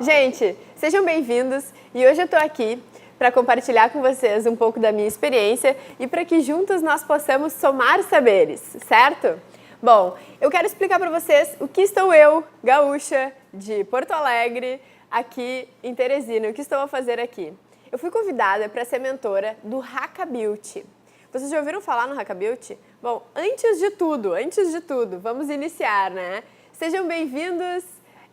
Gente, sejam bem-vindos e hoje eu estou aqui para compartilhar com vocês um pouco da minha experiência e para que juntos nós possamos somar saberes, certo? Bom, eu quero explicar para vocês o que estou eu, gaúcha, de Porto Alegre, aqui em Teresina, o que estou a fazer aqui. Eu fui convidada para ser mentora do Hackability. Vocês já ouviram falar no Hackability? Bom, antes de tudo, vamos iniciar, né? Sejam bem-vindos.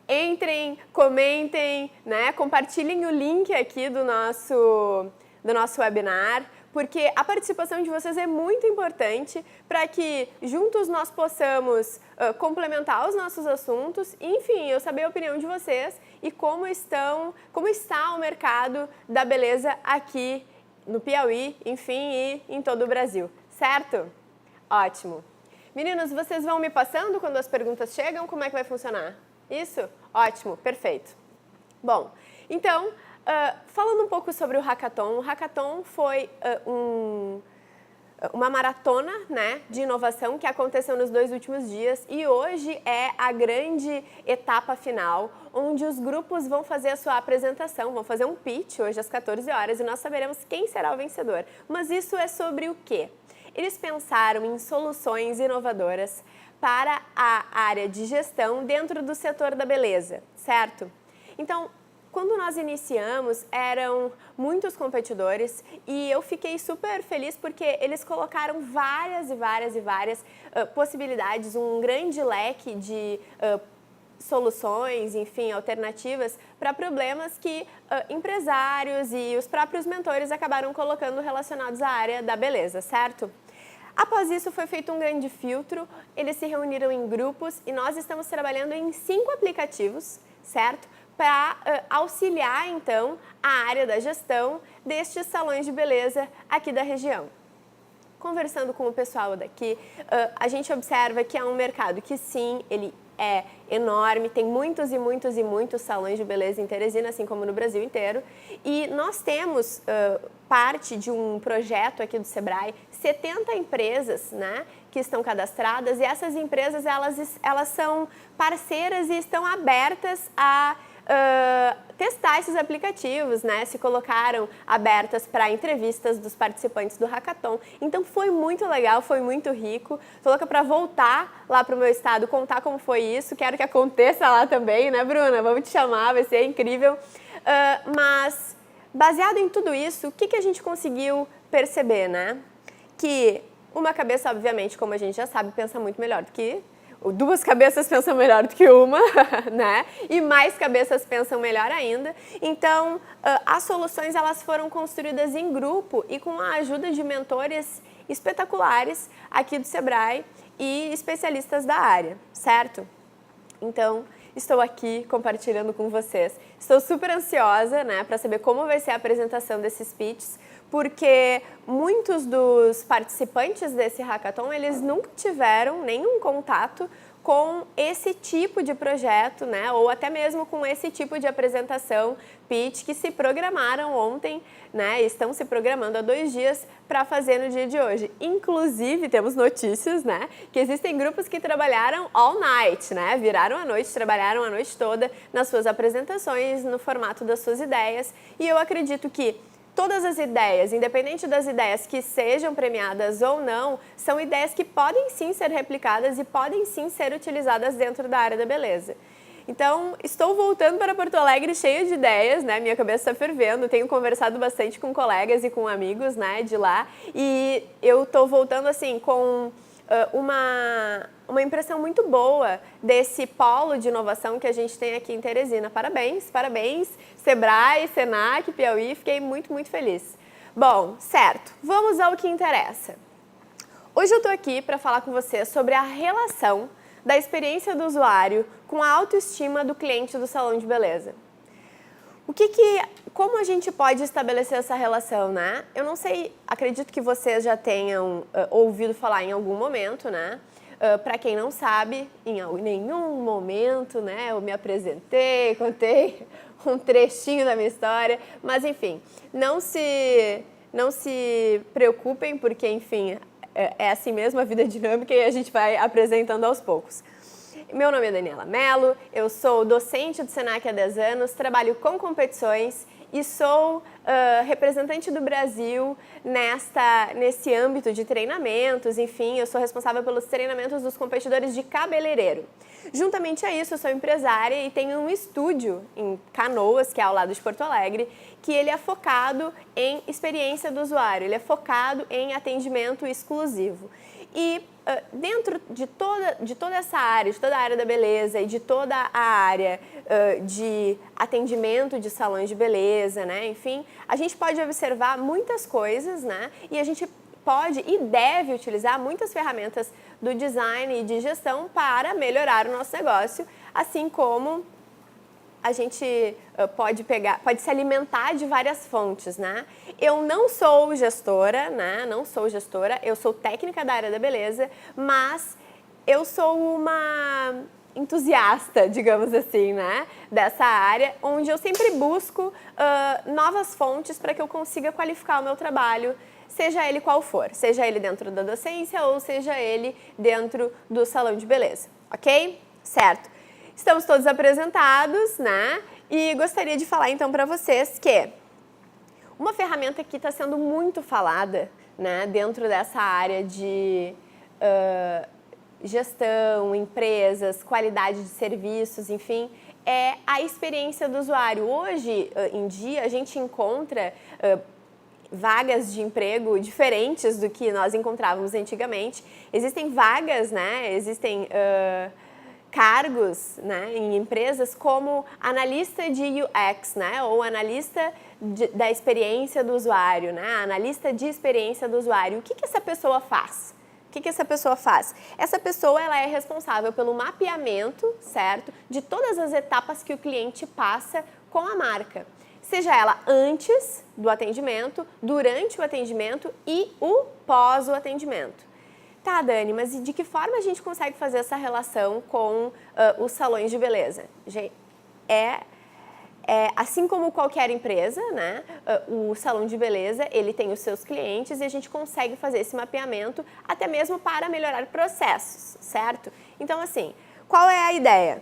Entrem, comentem, né? Compartilhem o link aqui do nosso webinar, porque a participação de vocês é muito importante para que juntos nós possamos complementar os nossos assuntos, enfim, eu saber a opinião de vocês e como está o mercado da beleza aqui no Piauí, enfim, e em todo o Brasil, certo? Ótimo. Meninos, vocês vão me passando quando as perguntas chegam? Como é que vai funcionar? Isso? Ótimo, perfeito. Bom, então, falando um pouco sobre o Hackathon. O Hackathon foi uma maratona, né, de inovação que aconteceu nos 2 últimos dias e hoje é a grande etapa final, onde os grupos vão fazer a sua apresentação, vão fazer um pitch hoje às 14 horas e nós saberemos quem será o vencedor. Mas isso é sobre o quê? Eles pensaram em soluções inovadoras para a área de gestão dentro do setor da beleza, certo? Então, quando nós iniciamos, eram muitos competidores e eu fiquei super feliz porque eles colocaram várias possibilidades, um grande leque de soluções, enfim, alternativas para problemas que empresários e os próprios mentores acabaram colocando relacionados à área da beleza, certo? Após isso, foi feito um grande filtro, eles se reuniram em grupos e nós estamos trabalhando em 5 aplicativos, certo? Para auxiliar, então, a área da gestão destes salões de beleza aqui da região. Conversando com o pessoal daqui, a gente observa que é um mercado que sim, ele é enorme, tem muitos salões de beleza em Teresina, assim como no Brasil inteiro. E nós temos parte de um projeto aqui do Sebrae, 70 empresas, né, que estão cadastradas e essas empresas elas são parceiras e estão abertas a testar esses aplicativos, né? Se colocaram abertas para entrevistas dos participantes do Hackathon. Então foi muito legal, foi muito rico. Tô louca para voltar lá para o meu estado, contar como foi isso. Quero que aconteça lá também, né, Bruna? Vamos te chamar, vai ser incrível. Mas baseado em tudo isso, o que a gente conseguiu perceber, né? Que uma cabeça, obviamente, como a gente já sabe, pensa muito melhor do que 2 cabeças pensam melhor do que uma, né? E mais cabeças pensam melhor ainda. Então, as soluções elas foram construídas em grupo e com a ajuda de mentores espetaculares aqui do Sebrae e especialistas da área, certo? Então, estou aqui compartilhando com vocês. Estou super ansiosa, né, para saber como vai ser a apresentação desses pitches, porque muitos dos participantes desse Hackathon, eles nunca tiveram nenhum contato com esse tipo de projeto, né, ou até mesmo com esse tipo de apresentação, pitch, que se programaram ontem, né, estão se programando há 2 dias para fazer no dia de hoje. Inclusive, temos notícias, né, que existem grupos que trabalharam all night, né, viraram a noite, trabalharam a noite toda nas suas apresentações, no formato das suas ideias, e eu acredito que todas as ideias, independente das ideias que sejam premiadas ou não, são ideias que podem sim ser replicadas e podem sim ser utilizadas dentro da área da beleza. Então, estou voltando para Porto Alegre cheia de ideias, né? Minha cabeça está fervendo, tenho conversado bastante com colegas e com amigos, né, de lá, e eu estou voltando assim com uma impressão muito boa desse polo de inovação que a gente tem aqui em Teresina. Parabéns, parabéns, Sebrae, Senac, Piauí, fiquei muito feliz. Bom, certo, vamos ao que interessa. Hoje eu estou aqui para falar com vocês sobre a relação da experiência do usuário com a autoestima do cliente do salão de beleza. Como a gente pode estabelecer essa relação, né? Eu não sei, acredito que vocês já tenham ouvido falar em algum momento, né? Para quem não sabe, em nenhum momento, né, eu me apresentei, contei um trechinho da minha história, mas enfim, não se preocupem porque, enfim, é assim mesmo a vida dinâmica e a gente vai apresentando aos poucos. Meu nome é Daniela Mello, eu sou docente do Senac há 10 anos, trabalho com competições e sou representante do Brasil nesse âmbito de treinamentos, enfim, eu sou responsável pelos treinamentos dos competidores de cabeleireiro. Juntamente a isso, eu sou empresária e tenho um estúdio em Canoas, que é ao lado de Porto Alegre, que ele é focado em experiência do usuário, ele é focado em atendimento exclusivo. E dentro de toda essa área, de toda a área da beleza e de toda a área de atendimento de salões de beleza, né? Enfim, a gente pode observar muitas coisas, né? E a gente pode e deve utilizar muitas ferramentas do design e de gestão para melhorar o nosso negócio, assim como a gente pode se alimentar de várias fontes, né? Eu não sou gestora, né? Não sou gestora, eu sou técnica da área da beleza, mas eu sou uma entusiasta, digamos assim, né? Dessa área, onde eu sempre busco novas fontes para que eu consiga qualificar o meu trabalho, seja ele qual for, seja ele dentro da docência ou seja ele dentro do salão de beleza, ok? Certo. Estamos todos apresentados, né? E gostaria de falar então para vocês que uma ferramenta que está sendo muito falada, né, dentro dessa área de gestão, empresas, qualidade de serviços, enfim, é a experiência do usuário. Hoje em dia a gente encontra vagas de emprego diferentes do que nós encontrávamos antigamente. Existem vagas, né? Existem cargos, né, em empresas como analista de UX, né, ou analista da experiência do usuário, né, analista de experiência do usuário. O que essa pessoa faz? O que essa pessoa faz? Essa pessoa ela é responsável pelo mapeamento, certo, de todas as etapas que o cliente passa com a marca. Seja ela antes do atendimento, durante o atendimento e o pós o atendimento. Tá, Dani, mas de que forma a gente consegue fazer essa relação com os salões de beleza? Assim como qualquer empresa, né, o salão de beleza, ele tem os seus clientes e a gente consegue fazer esse mapeamento até mesmo para melhorar processos, certo? Então, assim, qual é a ideia?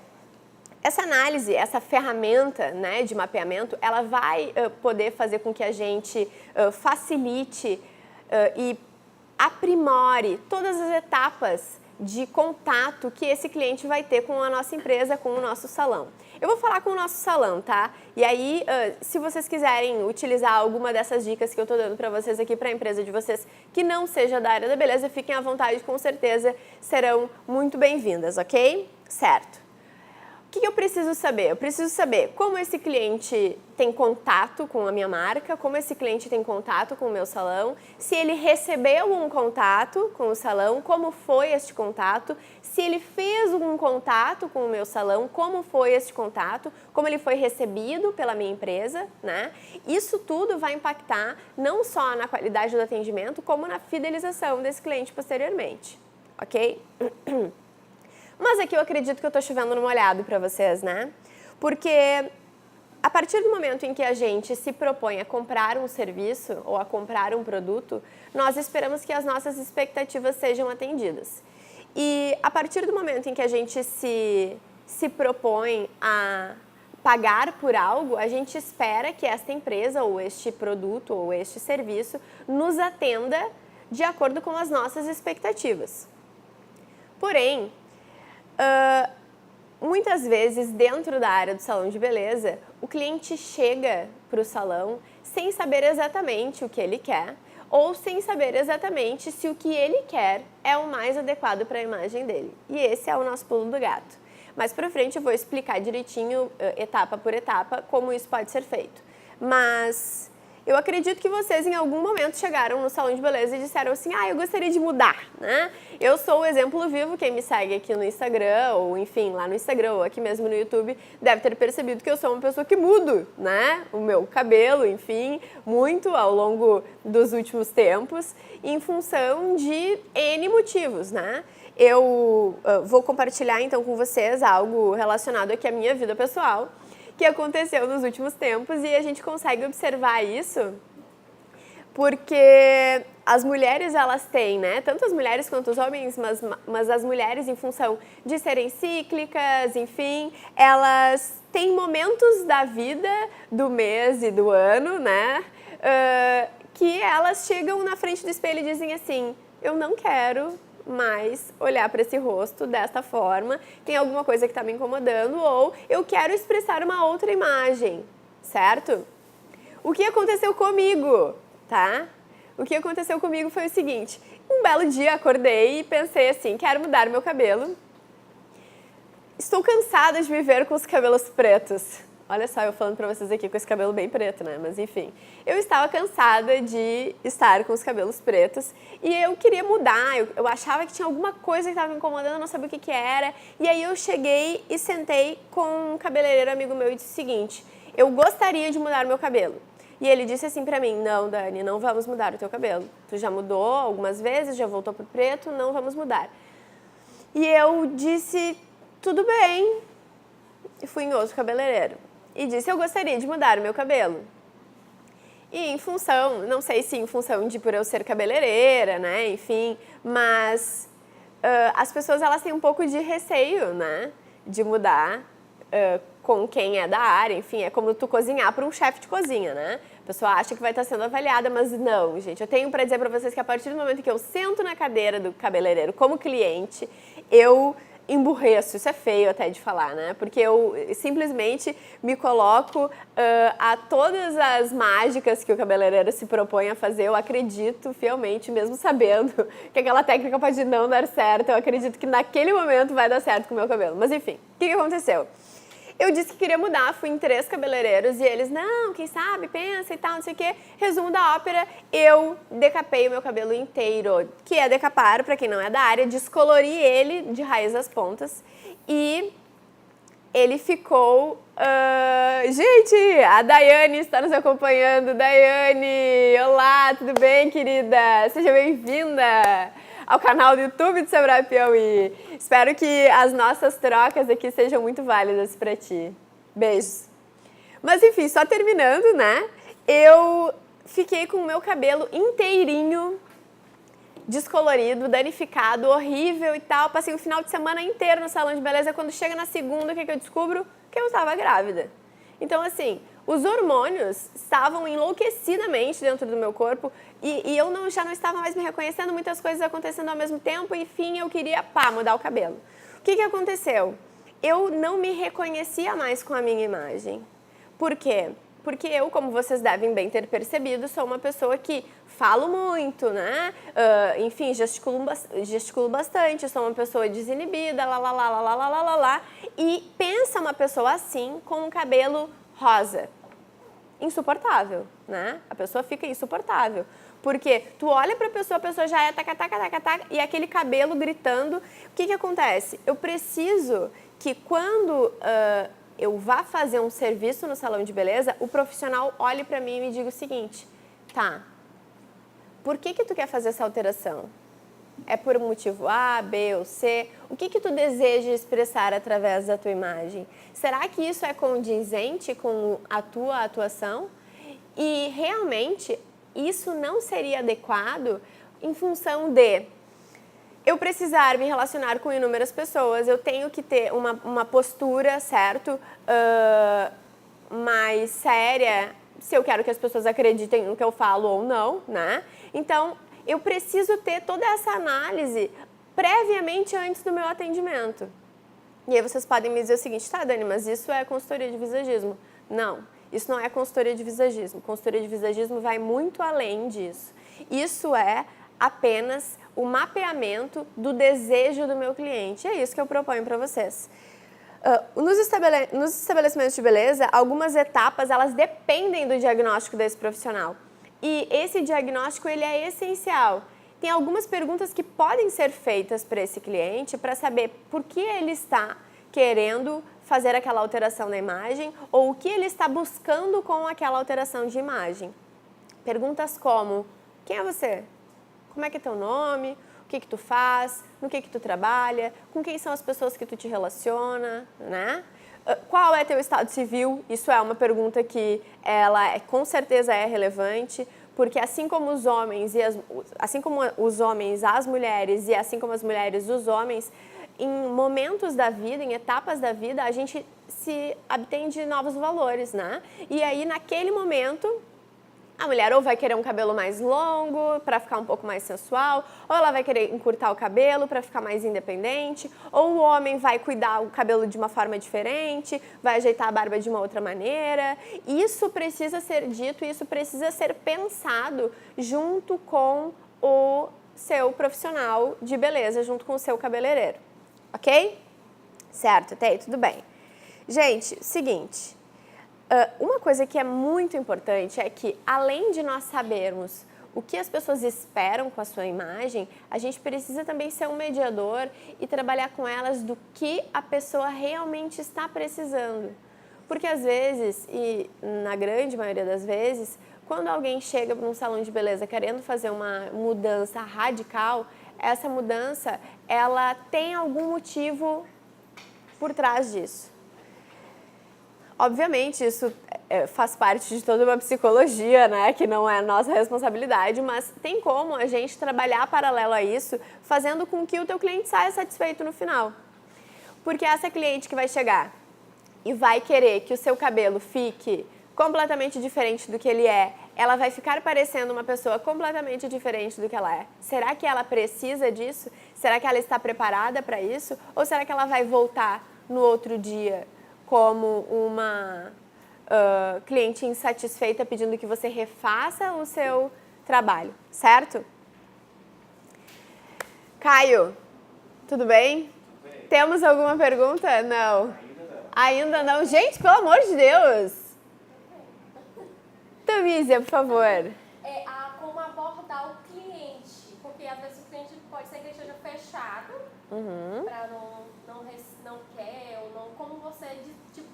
Essa análise, essa ferramenta, né, de mapeamento, ela vai poder fazer com que a gente facilite e aprimore todas as etapas de contato que esse cliente vai ter com a nossa empresa, com o nosso salão. Eu vou falar com o nosso salão, tá? E aí, se vocês quiserem utilizar alguma dessas dicas que eu tô dando para vocês aqui para a empresa de vocês que não seja da área da beleza, fiquem à vontade, com certeza serão muito bem-vindas, ok? Certo. O que eu preciso saber? Eu preciso saber como esse cliente tem contato com a minha marca, como esse cliente tem contato com o meu salão, se ele recebeu um contato com o salão, como foi este contato, se ele fez um contato com o meu salão, como foi este contato, como ele foi recebido pela minha empresa, né? Isso tudo vai impactar não só na qualidade do atendimento, como na fidelização desse cliente posteriormente, ok? Mas aqui eu acredito que eu tô chovendo no molhado para vocês, né? Porque a partir do momento em que a gente se propõe a comprar um serviço ou a comprar um produto, nós esperamos que as nossas expectativas sejam atendidas. E a partir do momento em que a gente se propõe a pagar por algo, a gente espera que esta empresa ou este produto ou este serviço nos atenda de acordo com as nossas expectativas. Porém, muitas vezes, dentro da área do salão de beleza, o cliente chega para o salão sem saber exatamente o que ele quer ou sem saber exatamente se o que ele quer é o mais adequado para a imagem dele. E esse é o nosso pulo do gato. Mais para frente eu vou explicar direitinho, etapa por etapa, como isso pode ser feito. Mas eu acredito que vocês em algum momento chegaram no salão de beleza e disseram assim, eu gostaria de mudar, né? Eu sou o exemplo vivo, quem me segue aqui no Instagram, ou enfim, lá no Instagram, ou aqui mesmo no YouTube, deve ter percebido que eu sou uma pessoa que mudo, né? O meu cabelo, enfim, muito ao longo dos últimos tempos, em função de N motivos, né? Eu vou compartilhar então com vocês algo relacionado aqui à minha vida pessoal, que aconteceu nos últimos tempos e a gente consegue observar isso porque as mulheres, elas têm, né, tanto as mulheres quanto os homens, mas as mulheres, em função de serem cíclicas, enfim, elas têm momentos da vida, do mês e do ano, né, que elas chegam na frente do espelho e dizem assim, eu não quero mais olhar para esse rosto desta forma, tem alguma coisa que está me incomodando, ou eu quero expressar uma outra imagem, certo? O que aconteceu comigo, tá? O que aconteceu comigo foi o seguinte, um belo dia acordei e pensei assim, quero mudar meu cabelo, estou cansada de me ver com os cabelos pretos. Olha só, eu falando pra vocês aqui com esse cabelo bem preto, né? Mas enfim, eu estava cansada de estar com os cabelos pretos e eu queria mudar, eu achava que tinha alguma coisa que estava me incomodando, eu não sabia o que era. E aí eu cheguei e sentei com um cabeleireiro amigo meu e disse o seguinte, eu gostaria de mudar meu cabelo. E ele disse assim pra mim, não, Dani, não vamos mudar o teu cabelo. Tu já mudou algumas vezes, já voltou pro preto, não vamos mudar. E eu disse, tudo bem, e fui em outro cabeleireiro. E disse, eu gostaria de mudar o meu cabelo. E em função, não sei se em função de por eu ser cabeleireira, né, enfim, mas as pessoas, elas têm um pouco de receio, né, de mudar com quem é da área, enfim, é como tu cozinhar para um chefe de cozinha, né? A pessoa acha que vai estar sendo avaliada, mas não, gente, eu tenho para dizer para vocês que a partir do momento que eu sento na cadeira do cabeleireiro como cliente, eu emburreço, isso é feio até de falar, né? Porque eu simplesmente me coloco a todas as mágicas que o cabeleireiro se propõe a fazer, eu acredito fielmente, mesmo sabendo que aquela técnica pode não dar certo, eu acredito que naquele momento vai dar certo com o meu cabelo. Mas enfim, o que aconteceu? Eu disse que queria mudar, fui em 3 cabeleireiros e eles, não, quem sabe, pensa e tal, não sei o quê. Resumo da ópera, eu decapei o meu cabelo inteiro, que é decapar, pra quem não é da área, descolori ele de raiz às pontas e ele ficou... Gente, a Daiane está nos acompanhando. Daiane, olá, tudo bem, querida? Seja bem-vinda ao canal do YouTube do Sebrae Piauí. Espero que as nossas trocas aqui sejam muito válidas para ti. Beijos. Mas enfim, só terminando, né? Eu fiquei com o meu cabelo inteirinho descolorido, danificado, horrível e tal. Passei o final de semana inteiro no salão de beleza. Quando chega na segunda, o que eu descubro? Que eu estava grávida. Então, assim, os hormônios estavam enlouquecidamente dentro do meu corpo e eu já não estava mais me reconhecendo, muitas coisas acontecendo ao mesmo tempo, enfim, eu queria, mudar o cabelo. O que aconteceu? Eu não me reconhecia mais com a minha imagem. Por quê? Porque eu, como vocês devem bem ter percebido, sou uma pessoa que falo muito, né? Enfim, gesticulo bastante, sou uma pessoa desinibida, e pensa uma pessoa assim com um cabelo rosa. Insuportável, né? A pessoa fica insuportável. Porque tu olha pra pessoa, a pessoa já é taca, e aquele cabelo gritando. O que acontece? Eu preciso que quando eu vá fazer um serviço no salão de beleza, o profissional olhe pra mim e me diga o seguinte, tá, por que tu quer fazer essa alteração? É por um motivo A, B ou C? O que tu deseja expressar através da tua imagem? Será que isso é condizente com a tua atuação? E realmente isso não seria adequado em função de eu precisar me relacionar com inúmeras pessoas, eu tenho que ter uma postura, certo? Mais séria, se eu quero que as pessoas acreditem no que eu falo ou não, né? Então, eu preciso ter toda essa análise previamente antes do meu atendimento. E aí vocês podem me dizer o seguinte, tá, Dani, mas isso é consultoria de visagismo. Não, isso não é consultoria de visagismo. Consultoria de visagismo vai muito além disso. Isso é apenas o mapeamento do desejo do meu cliente. É isso que eu proponho para vocês. Nos estabelecimentos de beleza, algumas etapas, elas dependem do diagnóstico desse profissional. E esse diagnóstico, ele é essencial. Tem algumas perguntas que podem ser feitas para esse cliente para saber por que ele está querendo fazer aquela alteração na imagem ou o que ele está buscando com aquela alteração de imagem. Perguntas como, quem é você? Como é que é teu nome? O que tu faz? No que tu trabalha? Com quem são as pessoas que tu te relaciona? Né? Qual é teu estado civil? Isso é uma pergunta que ela com certeza é relevante. Porque assim como os homens, as mulheres, e assim como as mulheres, os homens, em momentos da vida, em etapas da vida, a gente se obtém de novos valores, né? E aí, naquele momento, a mulher ou vai querer um cabelo mais longo para ficar um pouco mais sensual, ou ela vai querer encurtar o cabelo para ficar mais independente, ou o homem vai cuidar o cabelo de uma forma diferente, vai ajeitar a barba de uma outra maneira. Isso precisa ser dito, isso precisa ser pensado junto com o seu profissional de beleza, junto com o seu cabeleireiro, ok? Certo, até aí tudo bem. Gente, seguinte... uma coisa que é muito importante é que, além de nós sabermos o que as pessoas esperam com a sua imagem, a gente precisa também ser um mediador e trabalhar com elas do que a pessoa realmente está precisando. Porque às vezes, e na grande maioria das vezes, quando alguém chega para um salão de beleza querendo fazer uma mudança radical, essa mudança, ela tem algum motivo por trás disso. Obviamente, isso faz parte de toda uma psicologia, né, que não é nossa responsabilidade, mas tem como a gente trabalhar paralelo a isso, fazendo com que o teu cliente saia satisfeito no final. Porque essa cliente que vai chegar e vai querer que o seu cabelo fique completamente diferente do que ele é, ela vai ficar parecendo uma pessoa completamente diferente do que ela é. Será que ela precisa disso? Será que ela está preparada para isso? Ou será que ela vai voltar no outro dia como uma cliente insatisfeita pedindo que você refaça o seu trabalho, certo? Caio, tudo bem? Tudo bem. Temos alguma pergunta? Não. Ainda não. Ainda não? Gente, pelo amor de Deus! Tamísia, por favor. Como abordar o cliente, porque às vezes o cliente pode ser que ele esteja fechado, para não quer, ou não, como você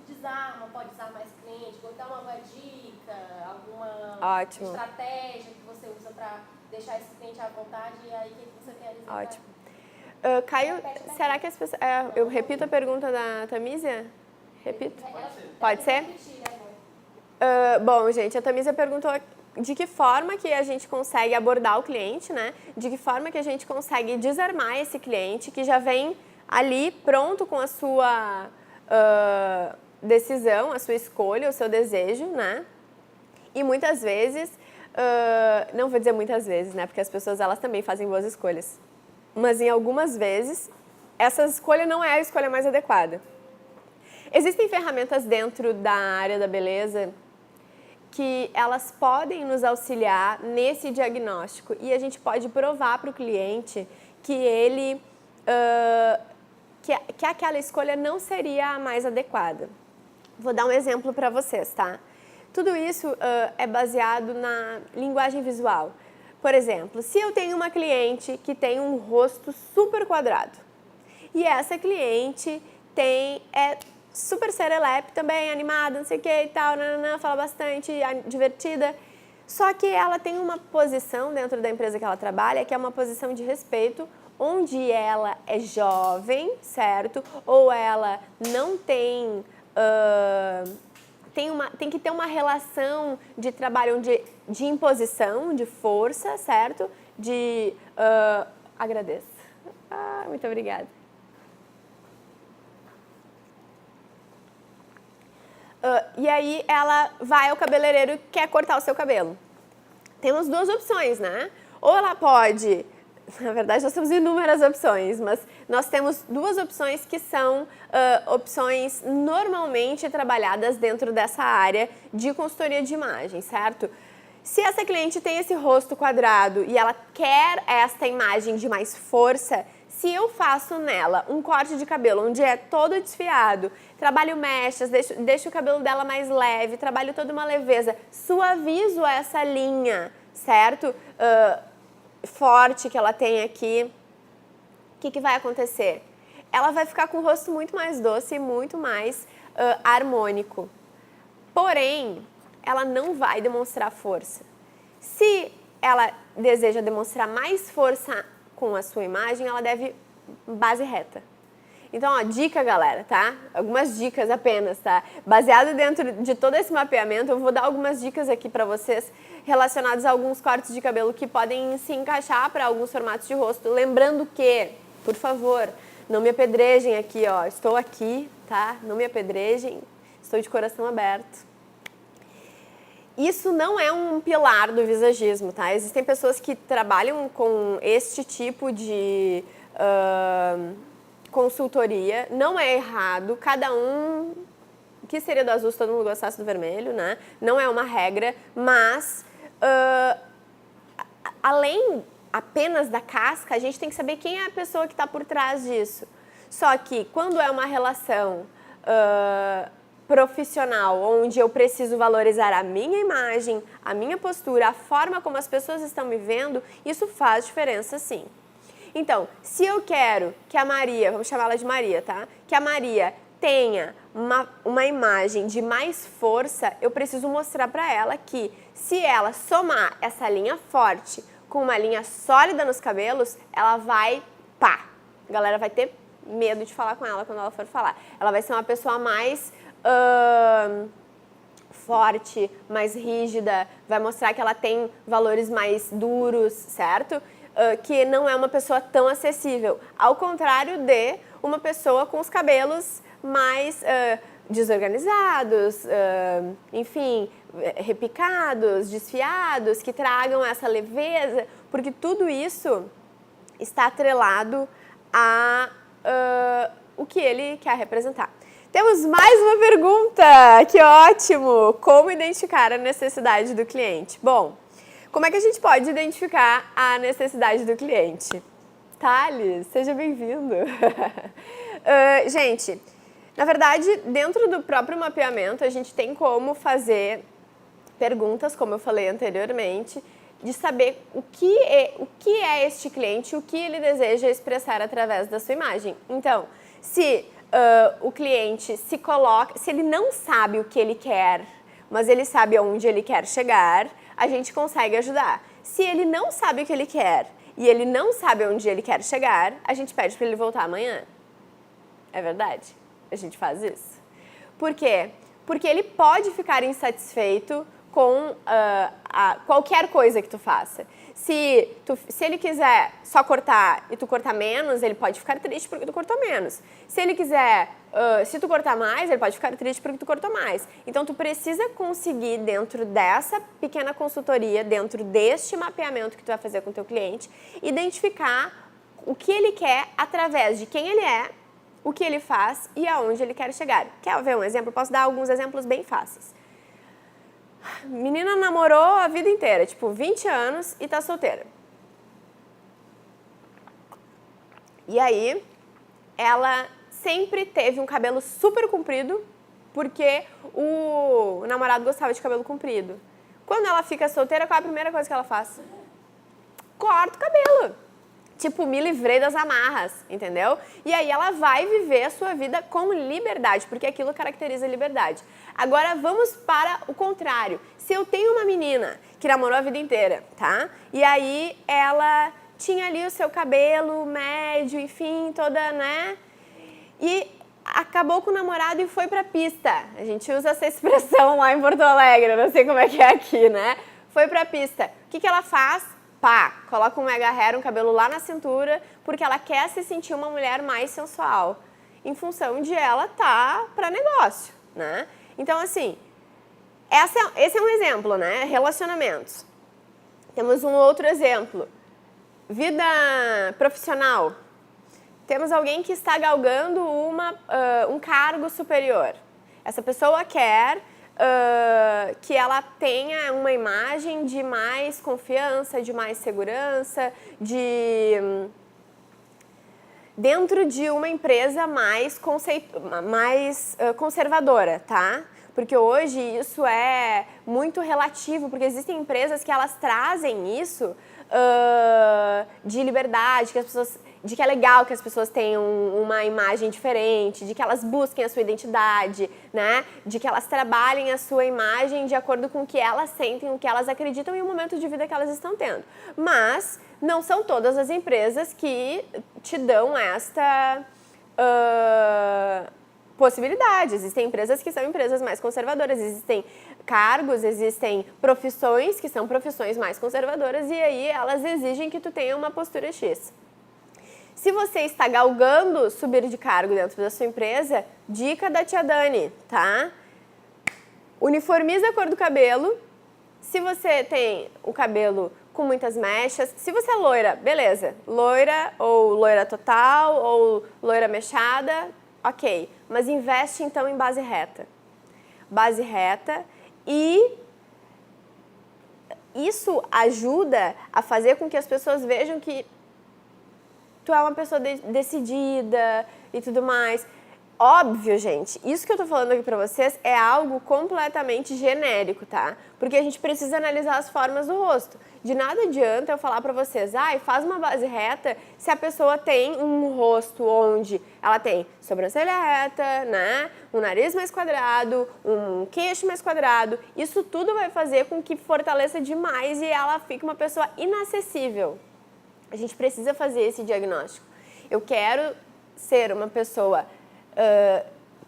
desarma, pode desarmar esse cliente, ou dar uma dica, alguma estratégia que você usa para deixar esse cliente à vontade, e aí o que você quer dizer? Ótimo. Caio, será que as pessoas... eu repito a pergunta da Tamísia? Repito? Pode ser? Bom, gente, a Tamísia perguntou de que forma que a gente consegue abordar o cliente, né? De que forma que a gente consegue desarmar esse cliente que já vem ali pronto com a sua decisão, a sua escolha, o seu desejo, né? E muitas vezes, não vou dizer muitas vezes, né? Porque as pessoas, elas também fazem boas escolhas. Mas em algumas vezes, essa escolha não é a escolha mais adequada. Existem ferramentas dentro da área da beleza que elas podem nos auxiliar nesse diagnóstico e a gente pode provar para o cliente que ele que aquela escolha não seria a mais adequada. Vou dar um exemplo para vocês, tá? Tudo isso é baseado na linguagem visual. Por exemplo, se eu tenho uma cliente que tem um rosto super quadrado e essa cliente é super serelepe também, animada, não sei o que e tal, fala bastante, divertida. Só que ela tem uma posição dentro da empresa que ela trabalha, que é uma posição de respeito, onde ela é jovem, certo? Ou ela não tem... tem que ter uma relação de trabalho de imposição, de força, certo? Agradeço. Muito obrigada. E aí ela vai ao cabeleireiro e quer cortar o seu cabelo. Temos duas opções, né? Ou ela pode... Na verdade, nós temos inúmeras opções, mas nós temos duas opções que são opções normalmente trabalhadas dentro dessa área de consultoria de imagem, certo? Se essa cliente tem esse rosto quadrado e ela quer esta imagem de mais força, se eu faço nela um corte de cabelo onde é todo desfiado, trabalho mechas, deixo o cabelo dela mais leve, trabalho toda uma leveza, suavizo essa linha, certo? Forte que ela tem aqui, o que vai acontecer? Ela vai ficar com o rosto muito mais doce e muito mais harmônico. Porém, ela não vai demonstrar força. Se ela deseja demonstrar mais força com a sua imagem, ela deve base reta. Então, ó, dica, galera, tá? Algumas dicas apenas, tá? Baseado dentro de todo esse mapeamento, eu vou dar algumas dicas aqui pra vocês relacionadas a alguns cortes de cabelo que podem se encaixar para alguns formatos de rosto. Lembrando que, por favor, não me apedrejem aqui, ó. Estou aqui, tá? Não me apedrejem. Estou de coração aberto. Isso não é um pilar do visagismo, tá? Existem pessoas que trabalham com este tipo de consultoria. Não é errado, cada um que seria do azul se todo mundo gostasse do vermelho, né? Não é uma regra, mas além apenas da casca, a gente tem que saber quem é a pessoa que está por trás disso. Só que quando é uma relação profissional, onde eu preciso valorizar a minha imagem, a minha postura, a forma como as pessoas estão me vendo, isso faz diferença sim. Então, se eu quero que a Maria, vamos chamar ela de Maria, tá? Que a Maria tenha uma imagem de mais força, eu preciso mostrar para ela que se ela somar essa linha forte com uma linha sólida nos cabelos, ela vai, pá! A galera vai ter medo de falar com ela quando ela for falar. Ela vai ser uma pessoa mais forte, mais rígida, vai mostrar que ela tem valores mais duros, certo? Que não é uma pessoa tão acessível, ao contrário de uma pessoa com os cabelos mais desorganizados, enfim, repicados, desfiados, que tragam essa leveza, porque tudo isso está atrelado a o que ele quer representar. Temos mais uma pergunta, que ótimo! Como identificar a necessidade do cliente? Bom, como é que a gente pode identificar a necessidade do cliente? Thales, seja bem-vindo! Gente, na verdade, dentro do próprio mapeamento, a gente tem como fazer perguntas, como eu falei anteriormente, de saber o que é este cliente, o que ele deseja expressar através da sua imagem. Então, se o cliente se coloca, se ele não sabe o que ele quer, mas ele sabe aonde ele quer chegar, a gente consegue ajudar. Se ele não sabe o que ele quer e ele não sabe onde ele quer chegar, a gente pede para ele voltar amanhã. É verdade? A gente faz isso. Por quê? Porque ele pode ficar insatisfeito com qualquer coisa que tu faça. Se ele quiser só cortar e tu cortar menos, ele pode ficar triste porque tu cortou menos. Se ele quiser, se tu cortar mais, ele pode ficar triste porque tu cortou mais. Então, tu precisa conseguir, dentro dessa pequena consultoria, dentro deste mapeamento que tu vai fazer com o teu cliente, identificar o que ele quer através de quem ele é, o que ele faz e aonde ele quer chegar. Quer ver um exemplo? Posso dar alguns exemplos bem fáceis. Menina namorou a vida inteira, tipo 20 anos e tá solteira. E aí, ela sempre teve um cabelo super comprido, porque o namorado gostava de cabelo comprido. Quando ela fica solteira, qual é a primeira coisa que ela faz? Corta o cabelo. Tipo, me livrei das amarras, entendeu? E aí ela vai viver a sua vida com liberdade, porque aquilo caracteriza a liberdade. Agora vamos para o contrário. Se eu tenho uma menina que namorou a vida inteira, tá? E aí ela tinha ali o seu cabelo médio, enfim, toda, né? E acabou com o namorado e foi pra pista. A gente usa essa expressão lá em Porto Alegre, não sei como é que é aqui, né? Foi pra pista. O que ela faz? Pá, coloca um mega hair, um cabelo lá na cintura, porque ela quer se sentir uma mulher mais sensual, em função de ela tá para negócio, né? Então, assim, esse é um exemplo, né? Relacionamentos. Temos um outro exemplo. Vida profissional. Temos alguém que está galgando um cargo superior. Essa pessoa quer que ela tenha uma imagem de mais confiança, de mais segurança, dentro de uma empresa mais conservadora, tá? Porque hoje isso é muito relativo, porque existem empresas que elas trazem isso de liberdade, de que é legal que as pessoas tenham uma imagem diferente, de que elas busquem a sua identidade, né? De que elas trabalhem a sua imagem de acordo com o que elas sentem, o que elas acreditam e o momento de vida que elas estão tendo. Mas não são todas as empresas que te dão possibilidades. Existem empresas que são empresas mais conservadoras, existem cargos, existem profissões que são profissões mais conservadoras e aí elas exigem que tu tenha uma postura X. Se você está galgando subir de cargo dentro da sua empresa, dica da tia Dani, tá? Uniformiza a cor do cabelo. Se você tem o cabelo com muitas mechas, se você é loira, beleza. Loira ou loira total ou loira mechada, ok. Mas investe então em base reta. Base reta e isso ajuda a fazer com que as pessoas vejam que tu é uma pessoa decidida e tudo mais. Óbvio, gente, isso que eu tô falando aqui pra vocês é algo completamente genérico, tá? Porque a gente precisa analisar as formas do rosto. De nada adianta eu falar pra vocês, faz uma base reta se a pessoa tem um rosto onde ela tem sobrancelha reta, né? Um nariz mais quadrado, um queixo mais quadrado. Isso tudo vai fazer com que fortaleça demais e ela fique uma pessoa inacessível. A gente precisa fazer esse diagnóstico. Eu quero ser uma pessoa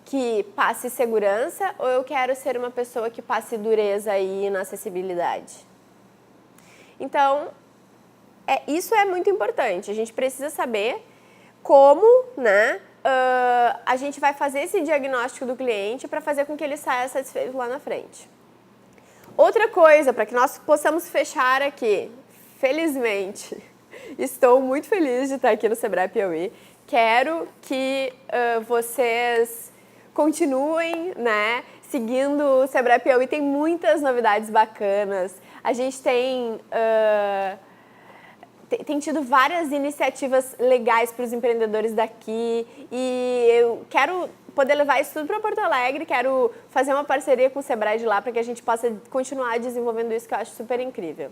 que passe segurança ou eu quero ser uma pessoa que passe dureza e inacessibilidade? Então, isso é muito importante. A gente precisa saber como, né, a gente vai fazer esse diagnóstico do cliente para fazer com que ele saia satisfeito lá na frente. Outra coisa, para que nós possamos fechar aqui, felizmente, estou muito feliz de estar aqui no Sebrae Piauí. Quero que vocês continuem, né, seguindo o Sebrae Piauí. Tem muitas novidades bacanas. A gente tem tido várias iniciativas legais para os empreendedores daqui e eu quero poder levar isso tudo para Porto Alegre. Quero fazer uma parceria com o Sebrae de lá para que a gente possa continuar desenvolvendo isso que eu acho super incrível.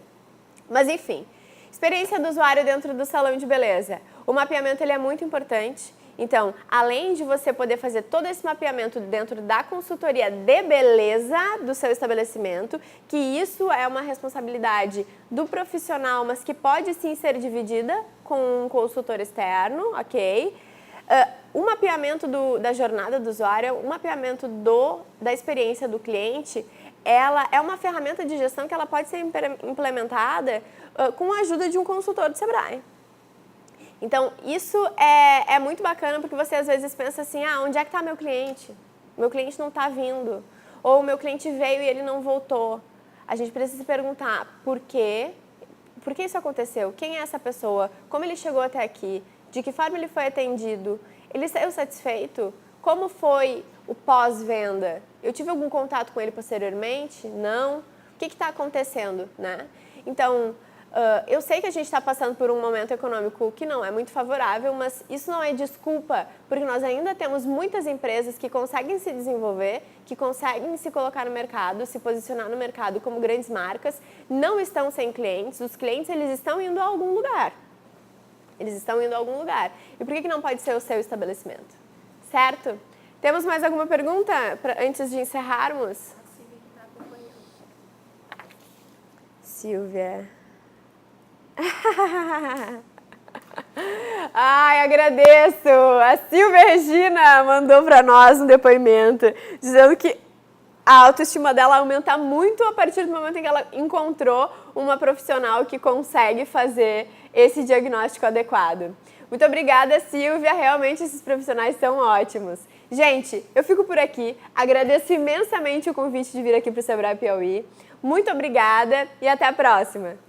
Mas enfim, experiência do usuário dentro do salão de beleza. O mapeamento ele é muito importante. Então, além de você poder fazer todo esse mapeamento dentro da consultoria de beleza do seu estabelecimento, que isso é uma responsabilidade do profissional, mas que pode sim ser dividida com um consultor externo, ok? O mapeamento da jornada do usuário, o mapeamento da experiência do cliente, ela é uma ferramenta de gestão que ela pode ser implementada com a ajuda de um consultor do Sebrae. Então, isso é muito bacana porque você às vezes pensa assim, onde é que está meu cliente? Meu cliente não está vindo. Ou o meu cliente veio e ele não voltou. A gente precisa se perguntar por quê? Por que isso aconteceu? Quem é essa pessoa? Como ele chegou até aqui? De que forma ele foi atendido? Ele saiu satisfeito? Como foi o pós-venda? Eu tive algum contato com ele posteriormente? Não? O que está acontecendo, né? Então, eu sei que a gente está passando por um momento econômico que não é muito favorável, mas isso não é desculpa, porque nós ainda temos muitas empresas que conseguem se desenvolver, que conseguem se colocar no mercado, se posicionar no mercado como grandes marcas, não estão sem clientes, os clientes eles estão indo a algum lugar. Eles estão indo a algum lugar. E por que não pode ser o seu estabelecimento? Certo? Temos mais alguma pergunta antes de encerrarmos? A Silvia que está acompanhando. Silvia. Ai, agradeço! A Silvia Regina mandou para nós um depoimento dizendo que a autoestima dela aumenta muito a partir do momento em que ela encontrou uma profissional que consegue fazer esse diagnóstico adequado. Muito obrigada, Silvia. Realmente esses profissionais são ótimos. Gente, eu fico por aqui. Agradeço imensamente o convite de vir aqui para o Sebrae Piauí. Muito obrigada e até a próxima!